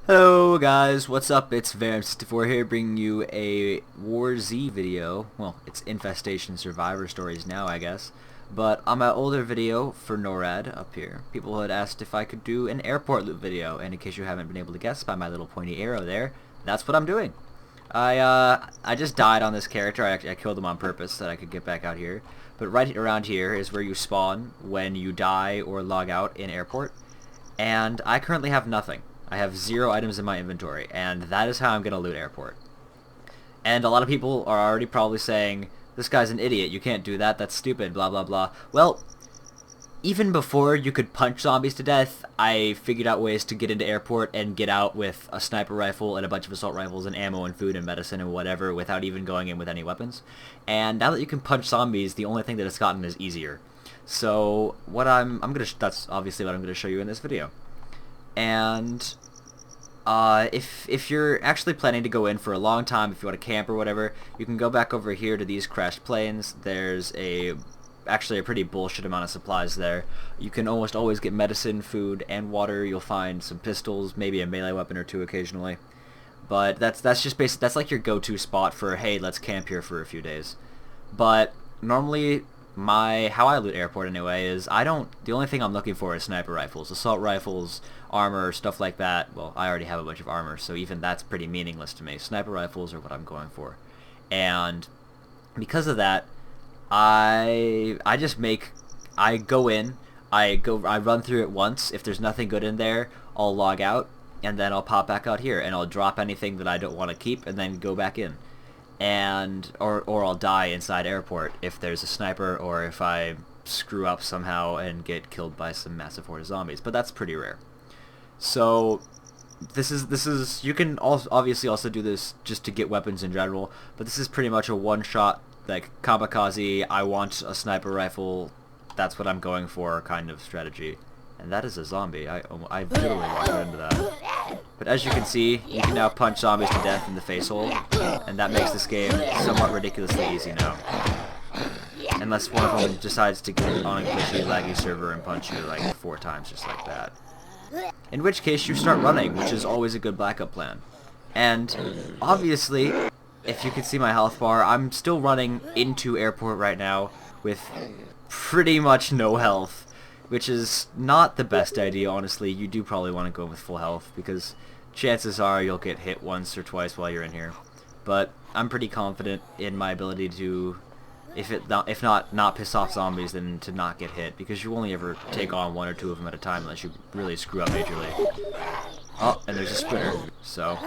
Hello guys, what's up? It's Verum64 here bringing you a War Z video. Well, it's Infestation Survivor Stories now, I guess. But on my older video for Norad up here, people had asked if I could do an airport loop video, and in case you haven't been able to guess by my little pointy arrow there, that's what I'm doing. I just died on this character. I killed him on purpose so that I could get back out here. But right around here is where you spawn when you die or log out in airport. And I currently have nothing. I have 0 items in my inventory, and that is how I'm going to loot airport. And a lot of people are already probably saying, this guy's an idiot, you can't do that, that's stupid, blah blah blah. Well, even before you could punch zombies to death, I figured out ways to get into airport and get out with a sniper rifle and a bunch of assault rifles and ammo and food and medicine and whatever without even going in with any weapons. And now that you can punch zombies, the only thing that it's gotten is easier. So what that's obviously what I'm gonna show you in this video. And if you're actually planning to go in for a long time, if you want to camp or whatever, you can go back over here to these crashed planes. There's actually a pretty bullshit amount of supplies there. You can almost always get medicine, food, and water. You'll find some pistols, maybe a melee weapon or two occasionally. But that's just that's like your go-to spot for, hey, let's camp here for a few days. But normally how I loot airport anyway is the only thing I'm looking for is sniper rifles, assault rifles, armor, stuff like that. Well, I already have a bunch of armor, so even that's pretty meaningless to me. Sniper rifles are what I'm going for. And because of that, I go in, I run through it once. If there's nothing good in there, I'll log out, and then I'll pop back out here and I'll drop anything that I don't want to keep and then go back in. And or I'll die inside airport if there's a sniper or if I screw up somehow and get killed by some massive horde of zombies, but that's pretty rare. So this is you can also obviously also do this just to get weapons in general, but this is pretty much a one-shot, like, kamikaze, I want a sniper rifle, that's what I'm going for kind of strategy. And that is a zombie. I literally walked right into that. But as you can see, you can now punch zombies to death in the face hole, and that makes this game somewhat ridiculously easy now. Unless one of them decides to get on a glitchy, laggy server and punch you like 4 times just like that. In which case you start running, which is always a good backup plan. And obviously, if you can see my health bar, I'm still running into airport right now with pretty much no health. Which is not the best idea, honestly. You do probably want to go with full health, because chances are you'll get hit once or twice while you're in here. But I'm pretty confident in my ability to, if not piss off zombies, then to not get hit, because you only ever take on 1 or 2 of them at a time unless you really screw up majorly. Oh, and there's a sprinter, so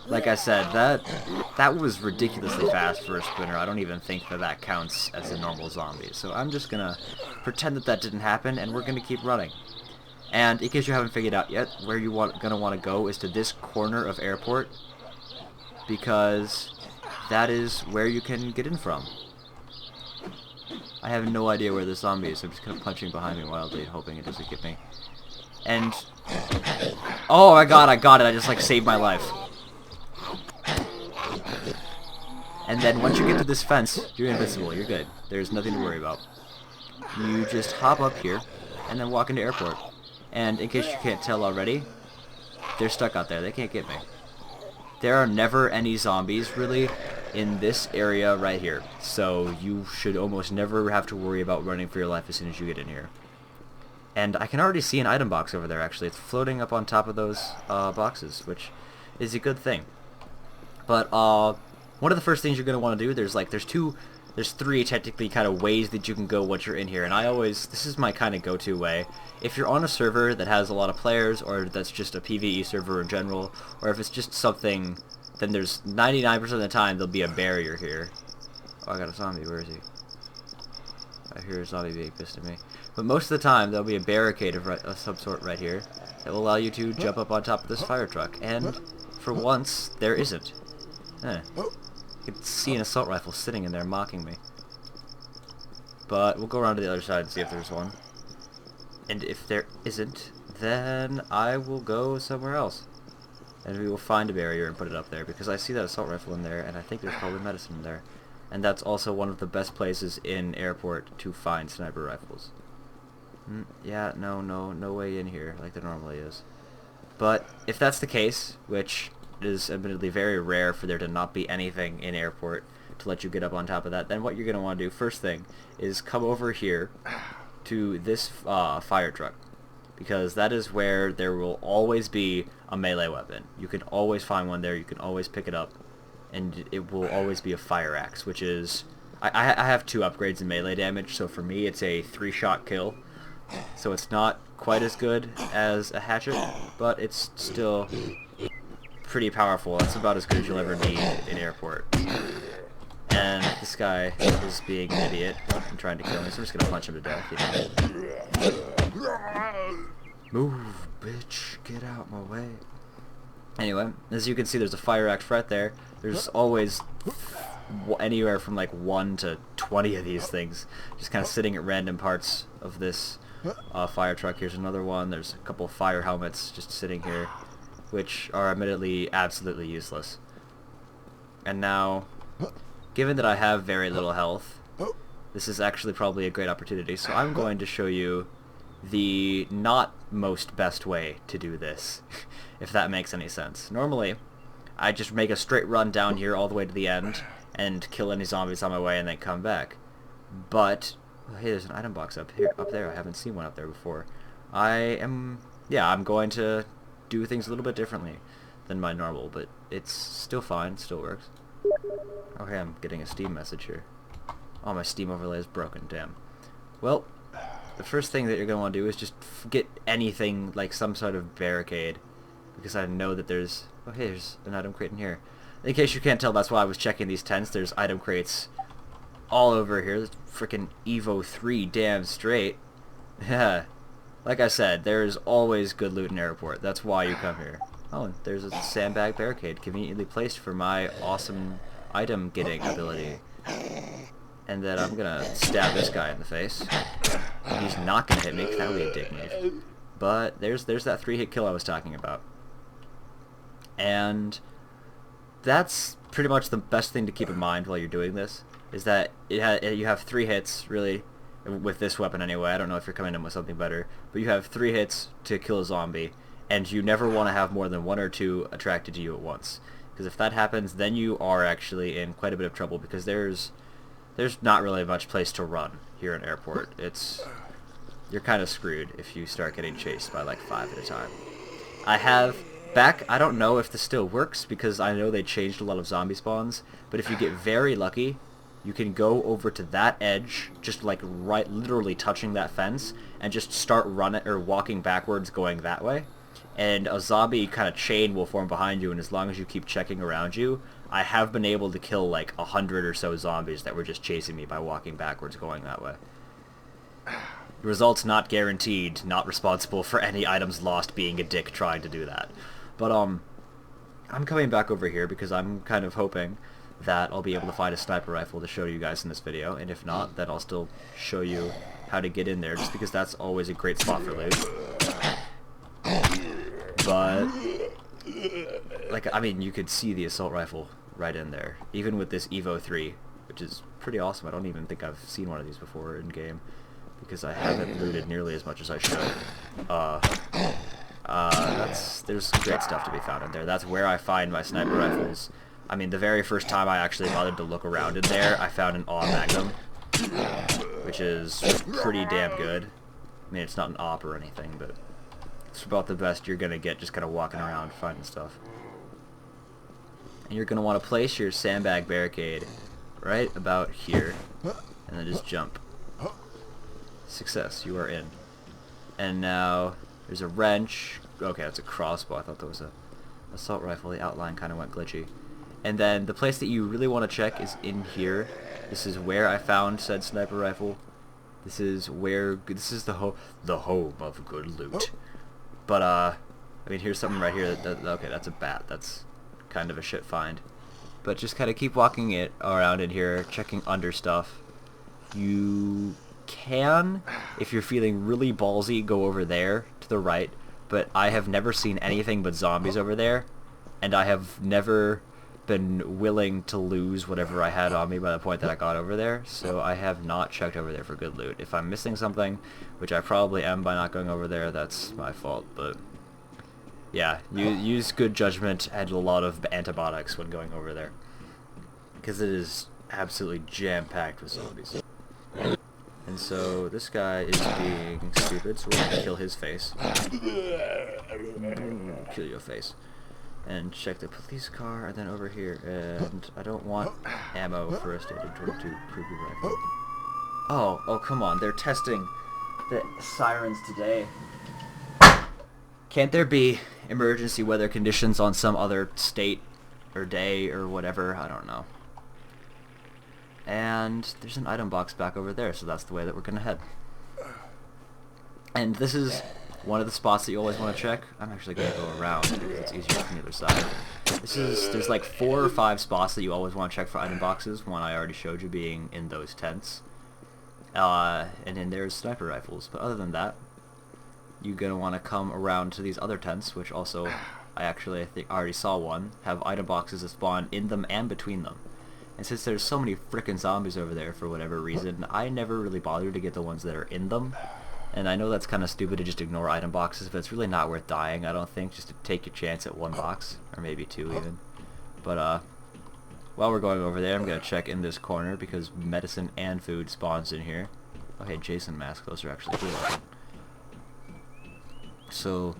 like I said, that was ridiculously fast for a sprinter. I don't even think that counts as a normal zombie. So I'm just gonna pretend that didn't happen, and we're gonna keep running. And in case you haven't figured out yet, where you're gonna want to go is to this corner of airport, because that is where you can get in from. I have no idea where the zombie is. I'm just kind of punching behind me wildly, hoping it doesn't get me. And oh my god, I got it! I just like saved my life. And then once you get to this fence, you're invincible, you're good. There's nothing to worry about. You just hop up here, and then walk into airport. And in case you can't tell already, they're stuck out there, they can't get me. There are never any zombies, really, in this area right here. So you should almost never have to worry about running for your life as soon as you get in here. And I can already see an item box over there, actually. It's floating up on top of those boxes, which is a good thing. But one of the first things you're going to want to do, there's 3 technically kind of ways that you can go once you're in here, and this is my kind of go-to way. If you're on a server that has a lot of players, or that's just a PvE server in general, or if it's just something, then there's 99% of the time there'll be a barrier here. Oh, I got a zombie, where is he? I hear a zombie being pissed at me. But most of the time there'll be a barricade of some sort right here that will allow you to jump up on top of this fire truck, and for once, there isn't. You can see an assault rifle sitting in there mocking me. But we'll go around to the other side and see if there's one. And if there isn't, then I will go somewhere else. And we will find a barrier and put it up there, because I see that assault rifle in there, and I think there's probably medicine in there. And that's also one of the best places in airport to find sniper rifles. Yeah, no way in here, like there normally is. But if that's the case, which is admittedly very rare for there to not be anything in airport to let you get up on top of that, then what you're going to want to do first thing is come over here to this fire truck, because that is where there will always be a melee weapon. You can always find one there, you can always pick it up, and it will always be a fire axe, which is... I have 2 upgrades in melee damage, so for me it's a 3-shot kill. So it's not quite as good as a hatchet, but it's still pretty powerful. That's about as good as you'll ever need in airport. And this guy is being an idiot and trying to kill me, so I'm just gonna punch him to death. You know? Move, bitch! Get out my way. Anyway, as you can see, there's a fire axe right there. There's always anywhere from like 1 to 20 of these things just kind of sitting at random parts of this fire truck. Here's another one. There's a couple of fire helmets just sitting here, which are admittedly absolutely useless. And now, given that I have very little health, this is actually probably a great opportunity, so I'm going to show you the not most best way to do this, if that makes any sense. Normally, I just make a straight run down here all the way to the end and kill any zombies on my way and then come back. But, oh, hey, there's an item box up there. I haven't seen one up there before. I'm going to do things a little bit differently than my normal, but it's still fine, it still works. Okay, I'm getting a Steam message here. Oh, my Steam overlay is broken, damn. Well, the first thing that you're going to want to do is just get anything like some sort of barricade, because I know that there's... Oh, hey, there's an item crate in here. In case you can't tell, that's why I was checking these tents. There's item crates all over here. There's frickin' Evo 3 damn straight. Yeah. Like I said, there's always good loot in airport. That's why you come here. Oh, and there's a sandbag barricade conveniently placed for my awesome item getting ability. And then I'm gonna stab this guy in the face. He's not gonna hit me, because that would be a dick move. But there's that 3-hit kill I was talking about. And that's pretty much the best thing to keep in mind while you're doing this, is that you have 3 hits, really, with this weapon anyway. I don't know if you're coming in with something better, but you have 3 hits to kill a zombie, and you never want to have more than 1 or 2 attracted to you at once. Because if that happens, then you are actually in quite a bit of trouble, because there's not really much place to run here in airport. You're kind of screwed if you start getting chased by like 5 at a time. I don't know if this still works, because I know they changed a lot of zombie spawns, but if you get very lucky, you can go over to that edge, just like literally touching that fence, and just start running or walking backwards going that way. And a zombie kind of chain will form behind you, and as long as you keep checking around you, I have been able to kill like 100 or so zombies that were just chasing me by walking backwards going that way. Results not guaranteed, not responsible for any items lost, being a dick trying to do that. But I'm coming back over here because I'm kind of hoping that I'll be able to find a sniper rifle to show you guys in this video, and if not, then I'll still show you how to get in there, just because that's always a great spot for loot. But, like, I mean, you could see the assault rifle right in there, even with this Evo 3, which is pretty awesome. I don't even think I've seen one of these before in game, because I haven't looted nearly as much as I should. There's great stuff to be found in there. That's where I find my sniper rifles. I mean, the very first time I actually bothered to look around in there, I found an AW Magnum, which is pretty damn good. I mean, it's not an AWP or anything, but it's about the best you're gonna get just kind of walking around finding stuff. And you're gonna want to place your sandbag barricade right about here, and then just jump. Success, you are in. And now there's a wrench. Okay, that's a crossbow. I thought that was a assault rifle. The outline kind of went glitchy. And then the place that you really want to check is in here. This is where I found said sniper rifle. This is the home of good loot. But I mean, here's something right here. Okay, that's a bat. That's kind of a shit find. But just kind of keep walking it around in here, checking under stuff. You can, if you're feeling really ballsy, go over there to the right. But I have never seen anything but zombies over there, and I have never been willing to lose whatever I had on me by the point that I got over there, so I have not checked over there for good loot. If I'm missing something, which I probably am by not going over there, that's my fault, but Yeah, you use good judgment and a lot of antibiotics when going over there, because it is absolutely jam-packed with zombies. And so this guy is being stupid, so we're gonna kill his face. Kill your face. And check the police car, and then over here, and I don't want ammo for a standard 22 Kruger rifle. Oh, come on, they're testing the sirens today. Can't there be emergency weather conditions on some other state or day or whatever? I don't know. And there's an item box back over there, so that's the way that we're gonna head. And this is one of the spots that you always want to check. I'm actually gonna go around because it's easier from the other side. There's like 4 or 5 spots that you always want to check for item boxes. One I already showed you being in those tents. And then there's sniper rifles. But other than that, you're gonna want to come around to these other tents, which also I think I already saw one, have item boxes that spawn in them and between them. And since there's so many frickin' zombies over there for whatever reason, I never really bothered to get the ones that are in them. And I know that's kind of stupid to just ignore item boxes, but it's really not worth dying, I don't think, just to take your chance at 1 box, or maybe 2 even. But while we're going over there, I'm going to check in this corner, because medicine and food spawns in here. Okay, Jason mask, those are actually good. So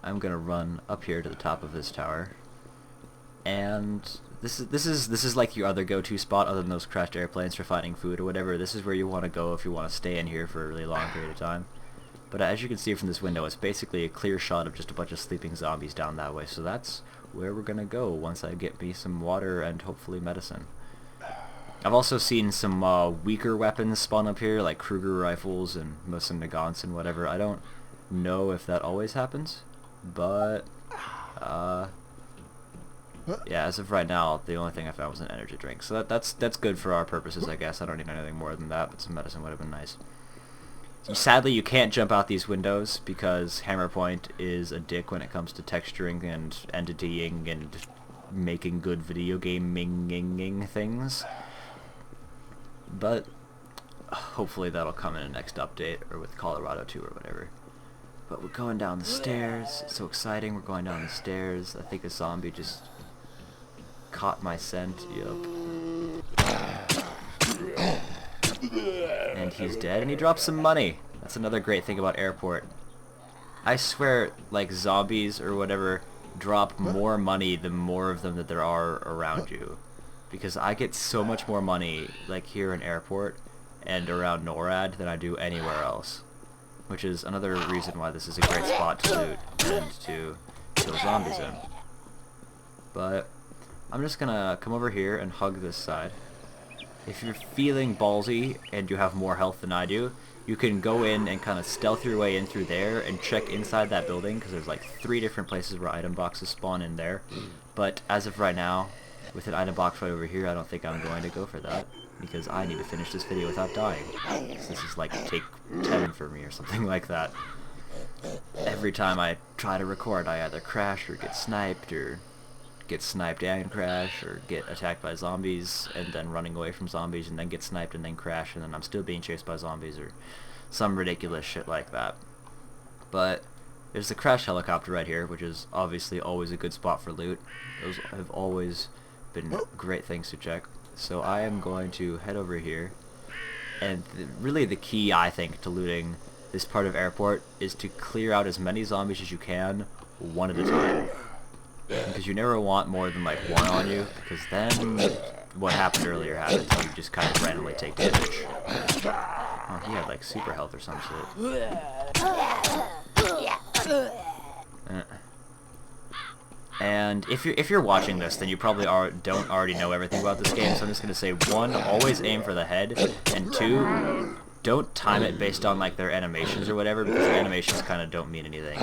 I'm going to run up here to the top of this tower. And this is like your other go-to spot other than those crashed airplanes for finding food or whatever. This is where you want to go if you want to stay in here for a really long period of time. But as you can see from this window, it's basically a clear shot of just a bunch of sleeping zombies down that way. So that's where we're gonna go once I get me some water and hopefully medicine. I've also seen some weaker weapons spawn up here, like Kruger rifles and some Nagants and whatever. I don't know if that always happens, but yeah, as of right now, the only thing I found was an energy drink. So that's good for our purposes, I guess. I don't need anything more than that, but some medicine would have been nice. Sadly, you can't jump out these windows because Hammerpoint is a dick when it comes to texturing and entitying and making good video gaming things. But hopefully that'll come in a next update or with Colorado 2 or whatever. But we're going down the stairs. It's so exciting. We're going down the stairs. I think a zombie just caught my scent. Yup. And he's dead, and he drops some money. That's another great thing about Airport. I swear, like, zombies or whatever drop more money the more of them that there are around you. Because I get so much more money, like, here in Airport and around Norad than I do anywhere else. Which is another reason why this is a great spot to loot and to kill zombies in. But I'm just gonna come over here and hug this side. If you're feeling ballsy and you have more health than I do, you can go in and kind of stealth your way in through there and check inside that building, because there's like 3 different places where item boxes spawn in there. But as of right now, with an item box right over here, I don't think I'm going to go for that, because I need to finish this video without dying. So this is like take 10 for me or something like that. Every time I try to record, I either crash or get sniped and crash, or get attacked by zombies and then running away from zombies and then get sniped and then crash and then I'm still being chased by zombies or some ridiculous shit like that. But there's the crash helicopter right here, which is obviously always a good spot for loot. Those have always been great things to check. So I am going to head over here, and really the key, I think, to looting this part of Airport is to clear out as many zombies as you can, one at a time. Because you never want more than like 1 on you, because then what happened earlier happens and you just kind of randomly take damage. Oh, he had like super health or some shit. And if you're watching this, then you probably don't already know everything about this game, so I'm just going to say 1, always aim for the head, and 2, don't time it based on like their animations or whatever, because their animations kind of don't mean anything.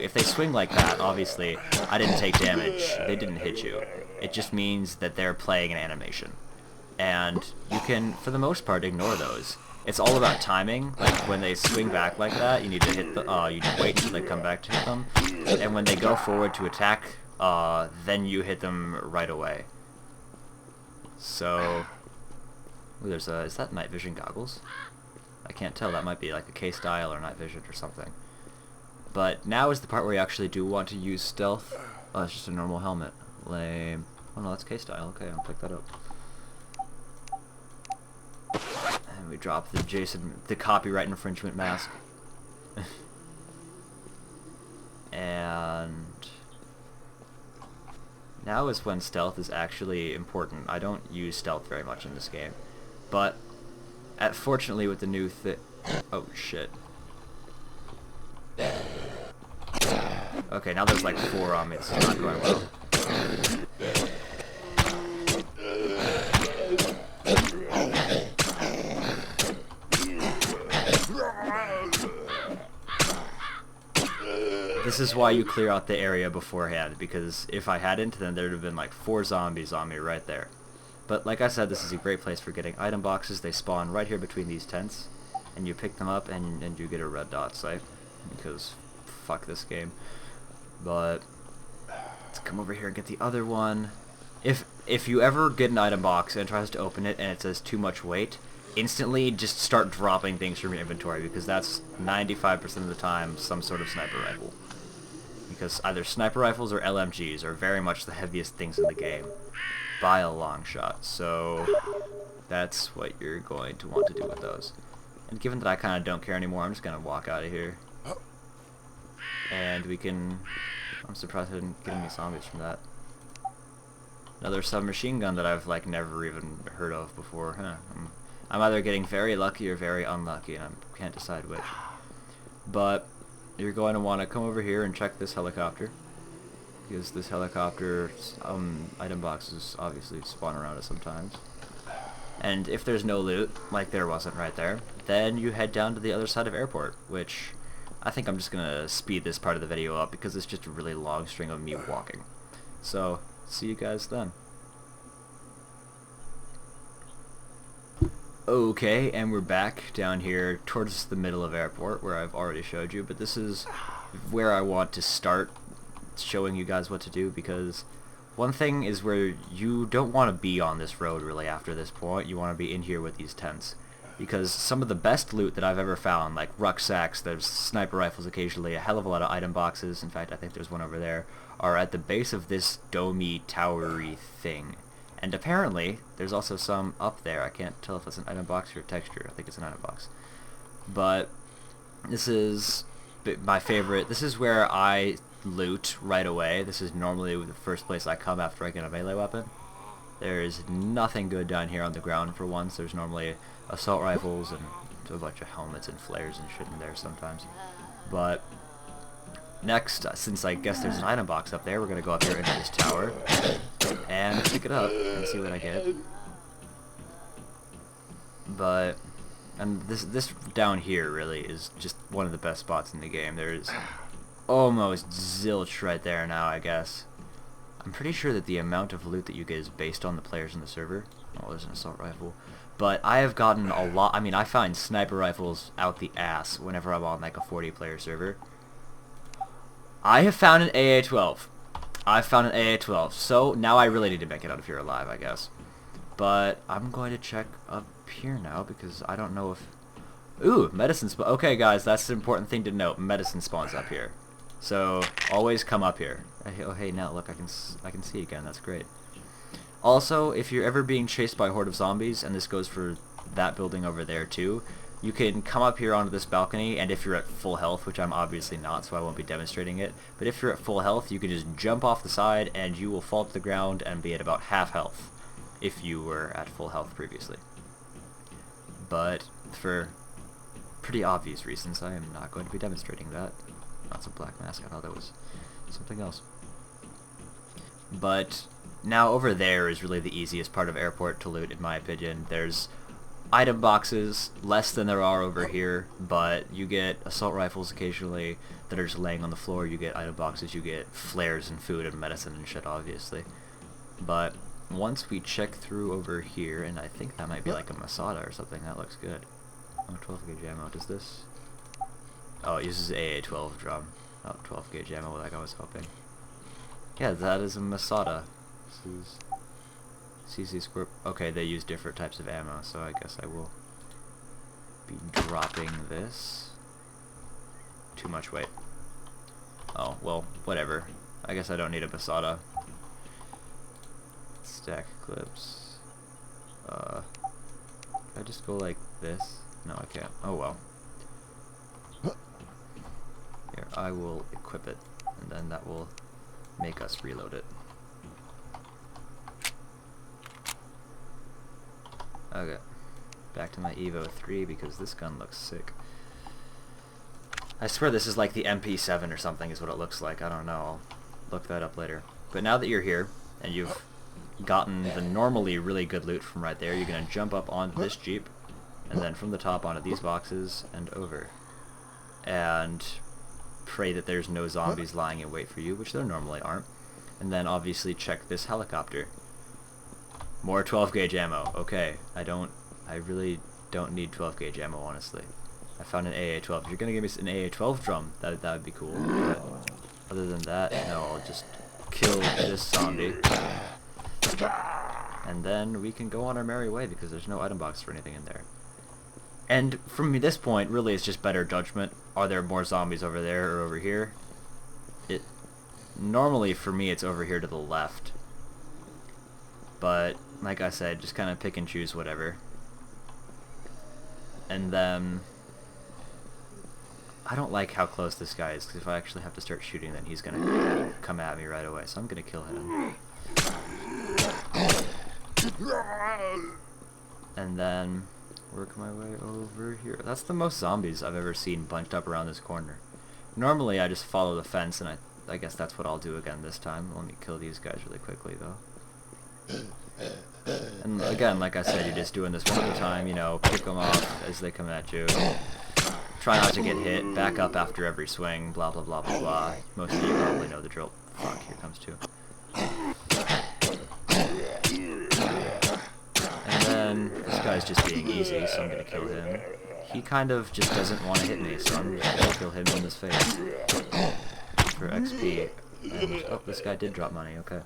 If they swing like that, obviously, I didn't take damage, they didn't hit you. It just means that they're playing an animation. And you can, for the most part, ignore those. It's all about timing. Like, when they swing back like that, you need to hit the, you wait until they come back to hit them. And when they go forward to attack, then you hit them right away. So, ooh, is that night vision goggles? I can't tell, that might be like a K-style or night vision or something. But now is the part where you actually do want to use stealth. Oh, it's just a normal helmet. Lame. Oh no, that's K-style. Okay, I'll pick that up. And we drop the copyright infringement mask. And now is when stealth is actually important. I don't use stealth very much in this game, but fortunately with the new oh shit. Okay, now there's like 4 on me. This is not going well. This is why you clear out the area beforehand, because if I hadn't, then there'd have been like 4 zombies on me right there. But like I said, this is a great place for getting item boxes. They spawn right here between these tents, and you pick them up and you get a red dot site, because fuck this game. But let's come over here and get the other one. If you ever get an item box and it tries to open it and it says too much weight, instantly just start dropping things from your inventory, because that's 95% of the time some sort of sniper rifle. Because either sniper rifles or LMGs are very much the heaviest things in the game, by a long shot. So that's what you're going to want to do with those. And given that I kind of don't care anymore, I'm just going to walk out of here. And we can... I'm surprised I didn't get any zombies from that. Another submachine gun that I've like never even heard of before. Huh. I'm either getting very lucky or very unlucky, and I can't decide which. But you're going to want to come over here and check this helicopter, because this helicopter item boxes obviously spawn around it sometimes. And if there's no loot, like there wasn't right there, then you head down to the other side of airport, which I think I'm just gonna speed this part of the video up because it's just a really long string of me walking. So see you guys then. Okay, and we're back down here towards the middle of airport, where I've already showed you, but this is where I want to start showing you guys what to do, because one thing is where you don't want to be on this road really after this point. You want to be in here with these tents, because some of the best loot that I've ever found, like rucksacks, there's sniper rifles occasionally, a hell of a lot of item boxes, in fact I think there's one over there, are at the base of this domey, towery thing. And apparently, there's also some up there. I can't tell if it's an item box or a texture. I think it's an item box. But this is my favorite. This is where I loot right away. This is normally the first place I come after I get a melee weapon. There's nothing good down here on the ground for once. There's normally assault rifles and a bunch of helmets and flares and shit in there sometimes. But next, since I guess there's an item box up there, we're going to go up here into this tower and pick it up and see what I get. But, and this down here really is just one of the best spots in the game. There's almost zilch right there now, I guess. I'm pretty sure that the amount of loot that you get is based on the players in the server. Oh, there's an assault rifle. But I have gotten a lot. I mean, I find sniper rifles out the ass whenever I'm on like a 40-player server. I have found an AA-12. I found an AA-12. So now I really need to make it out of here alive, I guess. But I'm going to check up here now because I don't know if... Ooh, medicine spawn. Okay, guys, that's an important thing to note. Medicine spawns up here. So always come up here. Oh, hey, now look, I can see again. That's great. Also, if you're ever being chased by a horde of zombies, and this goes for that building over there too, you can come up here onto this balcony, and if you're at full health, which I'm obviously not, so I won't be demonstrating it, but if you're at full health, you can just jump off the side, and you will fall to the ground and be at about half health, if you were at full health previously. But for pretty obvious reasons, I am not going to be demonstrating that. That's a black mask. I thought that was something else. But now over there is really the easiest part of airport to loot, in my opinion. There's item boxes, less than there are over here, but you get assault rifles occasionally that are just laying on the floor. You get item boxes, you get flares and food and medicine and shit, obviously. But once we check through over here, and I think that might be like a Masada or something, that looks good. Oh, 12 gauge ammo. Does this? Oh, it uses AA-12 drum. Oh, 12 gauge ammo like I was hoping. Yeah, that is a Masada. This is CC Squirt. Okay, they use different types of ammo, so I guess I will be dropping this. Too much weight. Oh, well, whatever. I guess I don't need a Basada. Stack clips. Can I just go like this? No, I can't. Oh well. Here, I will equip it, and then that will make us reload it. Okay. Back to my Evo 3 because this gun looks sick. I swear this is like the MP7 or something is what it looks like. I don't know. I'll look that up later. But now that you're here, and you've gotten the normally really good loot from right there, you're going to jump up onto this Jeep, and then from the top onto these boxes, and over. And pray that there's no zombies lying in wait for you, which there normally aren't. And then obviously check this helicopter. More 12 gauge ammo. Okay, I really don't need 12 gauge ammo, honestly. I found an AA-12. If you're gonna give me an AA-12 drum, that would be cool. But other than that, no, I'll just kill this zombie. And then we can go on our merry way because there's no item box or anything in there. And from this point, really, it's just better judgment. Are there more zombies over there or over here? Normally, for me, it's over here to the left. But, like I said, just kind of pick and choose whatever. And then I don't like how close this guy is, because if I actually have to start shooting, then he's going to come at me right away. So I'm going to kill him. And then work my way over here. That's the most zombies I've ever seen bunched up around this corner. Normally I just follow the fence, and I guess that's what I'll do again this time. Let me kill these guys really quickly, though. And again, like I said, you're just doing this one at a time, you know, pick them off as they come at you. Try not to get hit, back up after every swing, blah blah blah blah blah. Most of you probably know the drill. Fuck, here comes two. And then, this guy's just being easy, so I'm gonna kill him. He kind of just doesn't want to hit me, so I'm just gonna kill him in his face. For XP. And, oh, this guy did drop money, okay.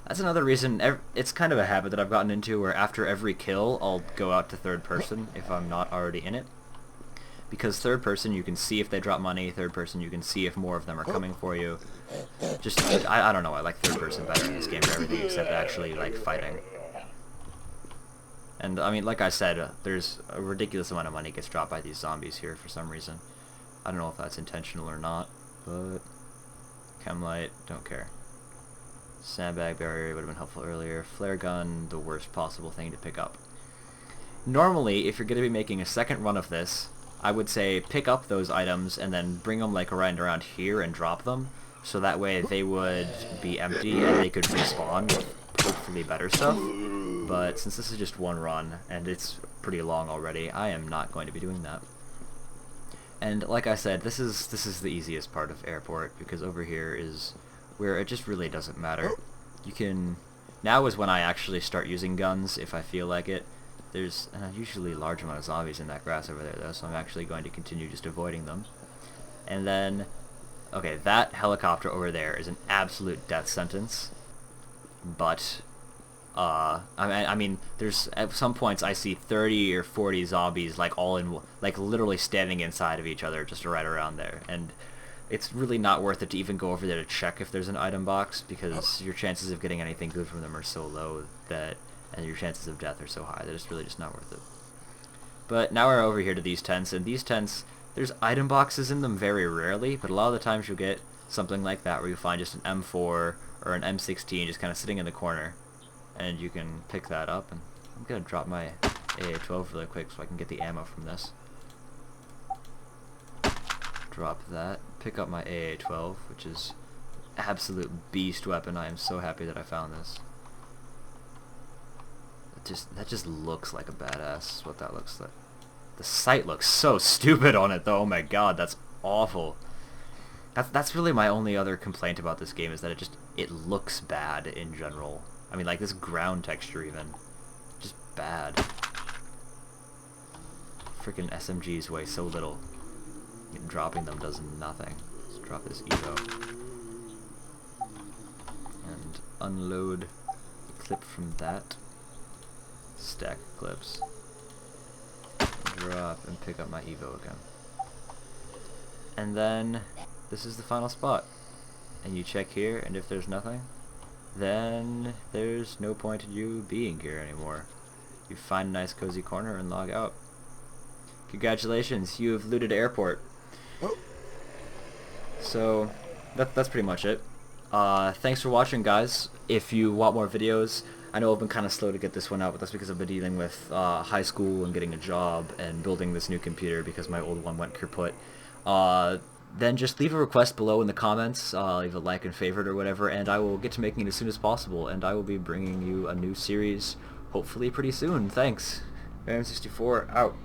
That's another reason, it's kind of a habit that I've gotten into where after every kill, I'll go out to third person if I'm not already in it. Because third person, you can see if they drop money, third person, you can see if more of them are coming for you. Just, I don't know, I like third person better in this game for everything except actually, like, fighting. And, I mean, like I said, there's a ridiculous amount of money gets dropped by these zombies here for some reason. I don't know if that's intentional or not, but Chemlight, don't care. Sandbag barrier would have been helpful earlier. Flare gun, the worst possible thing to pick up. Normally, if you're going to be making a second run of this, I would say pick up those items and then bring them like around here and drop them, so that way they would be empty and they could respawn with hopefully better stuff. But since this is just one run and it's pretty long already, I am not going to be doing that. And like I said, this is the easiest part of airport, because over here is where it just really doesn't matter. You can... Now is when I actually start using guns, if I feel like it. There's usually a large amount of zombies in that grass over there, though, so I'm actually going to continue just avoiding them. And then... Okay, that helicopter over there is an absolute death sentence. But... I mean, there's... At some points I see 30 or 40 zombies, like, all in... Like, literally standing inside of each other, just right around there. And... It's really not worth it to even go over there to check if there's an item box, because your chances of getting anything good from them are so low that, and your chances of death are so high that it's really just not worth it. But now we're over here to these tents, and these tents, there's item boxes in them very rarely, but a lot of the times you'll get something like that where you find just an M4 or an M16 just kind of sitting in the corner, and you can pick that up. And I'm going to drop my AA-12 really quick so I can get the ammo from this. Drop that. Pick up my AA-12, which is absolute beast weapon. I am so happy that I found this. That just looks like a badass, is what that looks like. The sight looks so stupid on it, though. Oh my god, that's awful. That's really my only other complaint about this game, is that it looks bad in general. I mean, like this ground texture even. Just bad. Freaking SMGs weigh so little. Dropping them does nothing. Let's drop this Evo. And unload the clip from that. Stack clips. Drop and pick up my Evo again. And then, this is the final spot. and you check here, and if there's nothing, then there's no point in you being here anymore. You find a nice cozy corner and log out. Congratulations, you have looted airport. Oh. So that's pretty much it. Thanks for watching, guys. If you want more videos, I know I've been kind of slow to get this one out, but that's because I've been dealing with high school and getting a job and building this new computer because my old one went kaput. Then just leave a request below in the comments, leave a like and favorite or whatever, and I will get to making it as soon as possible, and I will be bringing you a new series hopefully pretty soon. Thanks. Baron64 out.